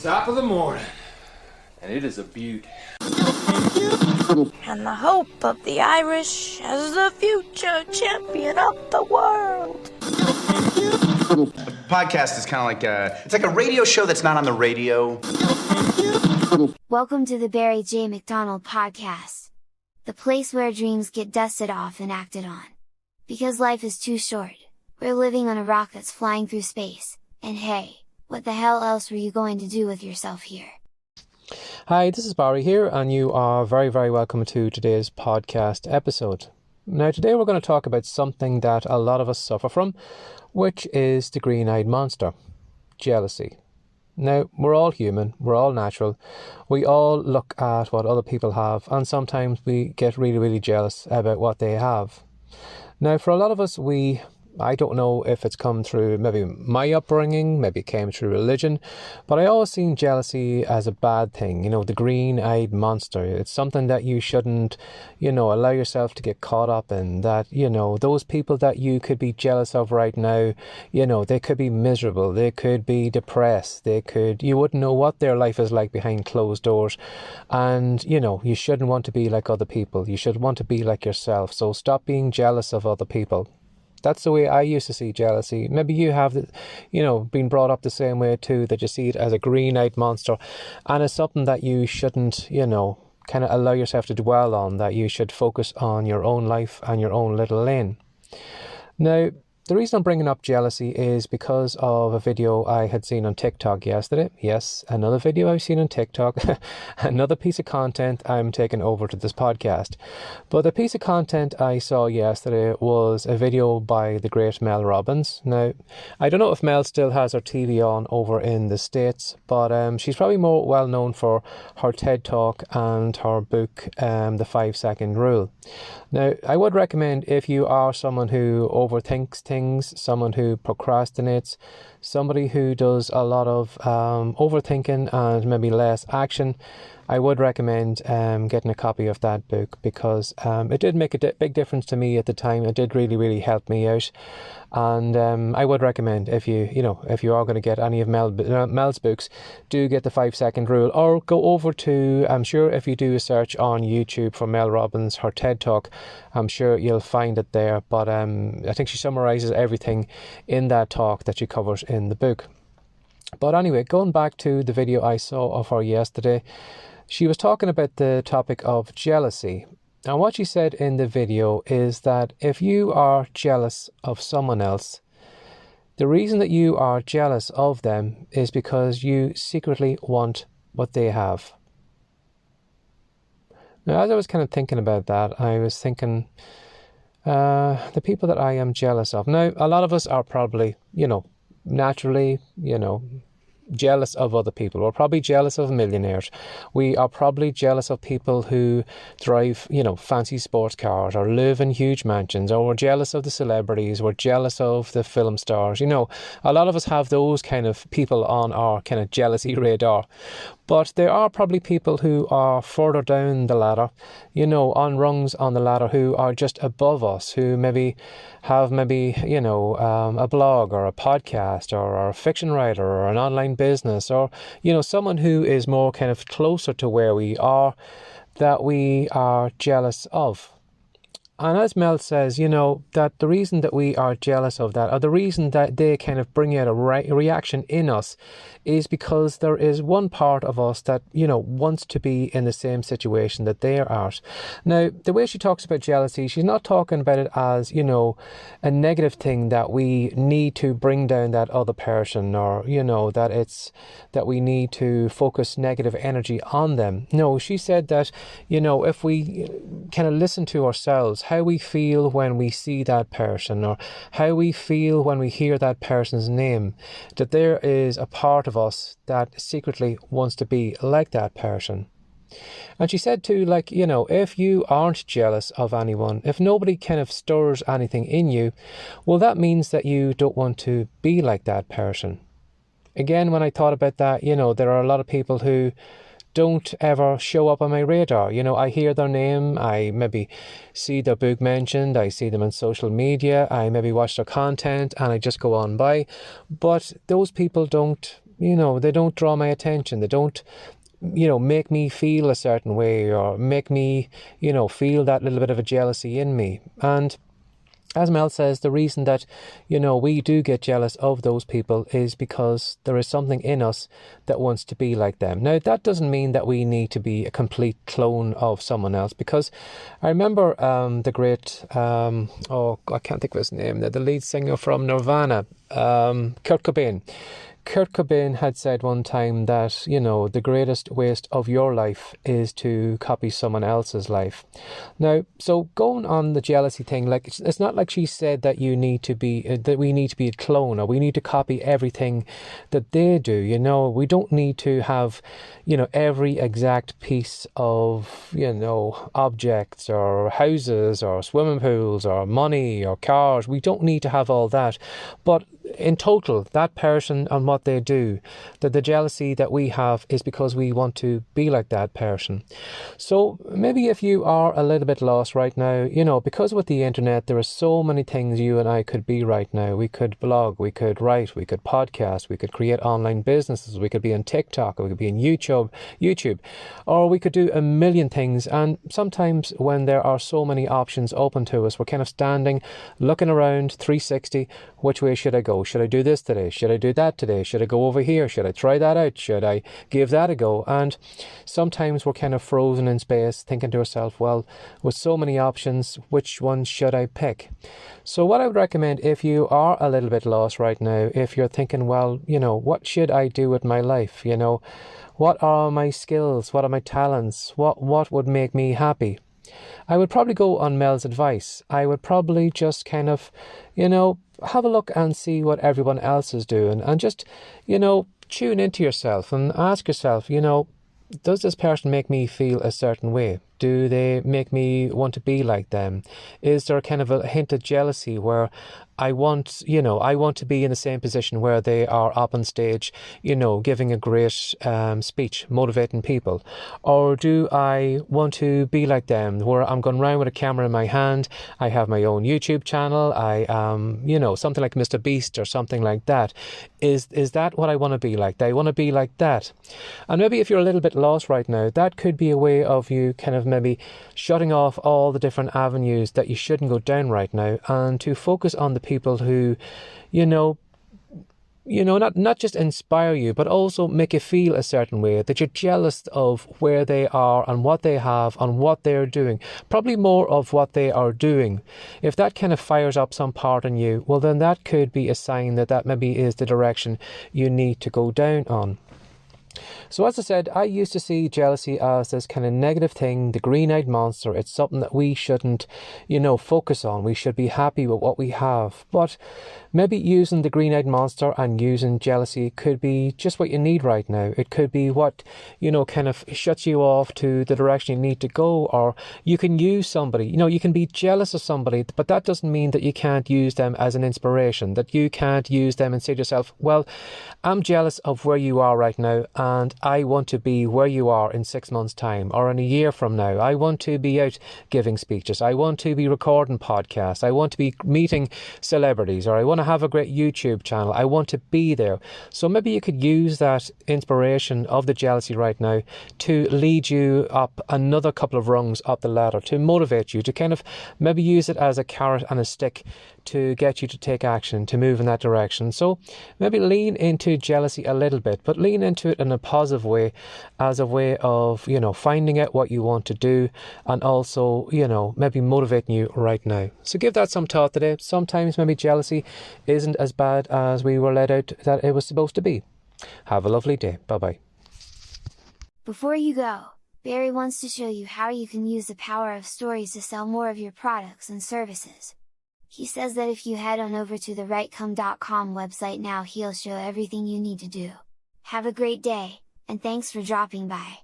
top of the morning, and it is a beaut. And the hope of the Irish as the future champion of the world. A podcast is kind of like it's like a radio show that's not on the radio. Welcome to the Barry J. McDonald podcast. The place where dreams get dusted off and acted on. Because life is too short. We're living on a rock that's flying through space, and hey, what the hell else were you going to do with yourself here? Hi, this is Barry here, and you are very, very welcome to today's podcast episode. Now, today we're going to talk about something that a lot of us suffer from, which is the green-eyed monster, jealousy. Now, we're all human, we're all natural, we all look at what other people have, and sometimes we get really, really jealous about what they have. Now, for a lot of us, I don't know if it's come through maybe my upbringing, maybe it came through religion, but I always seen jealousy as a bad thing, the green-eyed monster. It's something that you shouldn't, allow yourself to get caught up in, that, those people that you could be jealous of right now, they could be miserable, they could be depressed, you wouldn't know what their life is like behind closed doors, and, you shouldn't want to be like other people, you should want to be like yourself, so stop being jealous of other people. That's the way I used to see jealousy. Maybe you have, been brought up the same way too, that you see it as a green-eyed monster. And it's something that you shouldn't, kind of allow yourself to dwell on, that you should focus on your own life and your own little lane. Now, the reason I'm bringing up jealousy is because of a video I had seen on TikTok yesterday. Yes, another video I've seen on TikTok. Another piece of content I'm taking over to this podcast. But the piece of content I saw yesterday was a video by the great Mel Robbins. Now, I don't know if Mel still has her TV on over in the States, but she's probably more well known for her TED Talk and her book, The 5-Second Rule. Now, I would recommend, if you are someone who overthinks things, someone who procrastinates, somebody who does a lot of overthinking and maybe less action, I would recommend getting a copy of that book, because it did make a big difference to me at the time. It did really, really help me out. And I would recommend, if you are going to get any of Mel's books, do get the 5-Second Rule, or go over to, I'm sure if you do a search on YouTube for Mel Robbins, her TED Talk, I'm sure you'll find it there. But I think she summarizes everything in that talk that she covers in the book. But anyway, going back to the video I saw of her yesterday, she was talking about the topic of jealousy. And what she said in the video is that if you are jealous of someone else, the reason that you are jealous of them is because you secretly want what they have. Now, as I was kind of thinking about that, I was thinking, the people that I am jealous of. Now, a lot of us are probably, naturally, jealous of other people. We're probably jealous of millionaires. We are probably jealous of people who drive, fancy sports cars or live in huge mansions, or we're jealous of the celebrities. We're jealous of the film stars. A lot of us have those kind of people on our kind of jealousy radar. But there are probably people who are further down the ladder, on rungs on the ladder, who are just above us, who maybe have a blog or a podcast or a fiction writer or an online business, or, someone who is more kind of closer to where we are, that we are jealous of. And as Mel says, that the reason that we are jealous of that, or the reason that they kind of bring out a reaction in us, is because there is one part of us that, wants to be in the same situation that they are at. Now, the way she talks about jealousy, she's not talking about it as, a negative thing that we need to bring down that other person, or, that we need to focus negative energy on them. No, she said that, if we kind of listen to ourselves, how we feel when we see that person, or how we feel when we hear that person's name, that there is a part of us that secretly wants to be like that person. And she said too, if you aren't jealous of anyone, if nobody kind of stirs anything in you, well, that means that you don't want to be like that person. Again, when I thought about that, there are a lot of people who don't ever show up on my radar. I hear their name, I maybe see their book mentioned, I see them on social media, I maybe watch their content, and I just go on by. But those people don't they don't draw my attention. They don't, make me feel a certain way or make me, feel that little bit of a jealousy in me. And as Mel says, the reason that, we do get jealous of those people is because there is something in us that wants to be like them. Now, that doesn't mean that we need to be a complete clone of someone else, because I remember the great, I can't think of his name, the lead singer from Nirvana, Kurt Cobain. Kurt Cobain had said one time that, the greatest waste of your life is to copy someone else's life. Now, so going on the jealousy thing, like, it's not like she said that we need to be a clone, or we need to copy everything that they do. We don't need to have, every exact piece of, objects or houses or swimming pools or money or cars. We don't need to have all that. But in total, that person and what they do, that the jealousy that we have is because we want to be like that person. So maybe if you are a little bit lost right now, because with the internet, there are so many things you and I could be right now. We could blog, we could write, we could podcast, we could create online businesses, we could be on TikTok, or we could be on YouTube, or we could do a million things. And sometimes when there are so many options open to us, we're kind of standing, looking around 360, which way should I go? Should I do this today? Should I do that today? Should I go over here? Should I try that out? Should I give that a go? And sometimes we're kind of frozen in space, thinking to ourselves, well, with so many options, which one should I pick? So what I would recommend, if you are a little bit lost right now, if you're thinking, well, what should I do with my life? What are my skills? What are my talents? What would make me happy? I would probably go on Mel's advice. I would probably just kind of, have a look and see what everyone else is doing, and just, tune into yourself and ask yourself, does this person make me feel a certain way? Do they make me want to be like them? Is there kind of a hint of jealousy where I want to be in the same position where they are up on stage, giving a great speech, motivating people? Or do I want to be like them, where I'm going around with a camera in my hand, I have my own YouTube channel, I am, something like Mr. Beast or something like that? Is that what I want to be like? Do I want to be like that? And maybe if you're a little bit lost right now, that could be a way of you kind of maybe shutting off all the different avenues that you shouldn't go down right now, and to focus on the people who, not just inspire you, but also make you feel a certain way, that you're jealous of where they are and what they have and what they're doing. Probably more of what they are doing. If that kind of fires up some part in you, well, then that could be a sign that maybe is the direction you need to go down on. So as I said, I used to see jealousy as this kind of negative thing, the green-eyed monster. It's something that we shouldn't, focus on. We should be happy with what we have. But maybe using the green-eyed monster and using jealousy could be just what you need right now. It could be what, kind of shuts you off to the direction you need to go. Or you can use somebody, you can be jealous of somebody, but that doesn't mean that you can't use them as an inspiration, that you can't use them and say to yourself, well, I'm jealous of where you are right now, and I want to be where you are in 6 months' time or in a year from now. I want to be out giving speeches. I want to be recording podcasts. I want to be meeting celebrities, or I want to have a great YouTube channel. I want to be there. So maybe you could use that inspiration of the jealousy right now to lead you up another couple of rungs up the ladder, to motivate you, to kind of maybe use it as a carrot and a stick to get you to take action, to move in that direction. So maybe lean into jealousy a little bit, but lean into it in a positive way, as a way of, finding out what you want to do, and also, maybe motivating you right now. So give that some thought today. Sometimes maybe jealousy isn't as bad as we were let out that it was supposed to be. Have a lovely day. Bye-bye. Before you go, Barry wants to show you how you can use the power of stories to sell more of your products and services. He says that if you head on over to the rightcom.com website now, he'll show everything you need to do. Have a great day, and thanks for dropping by.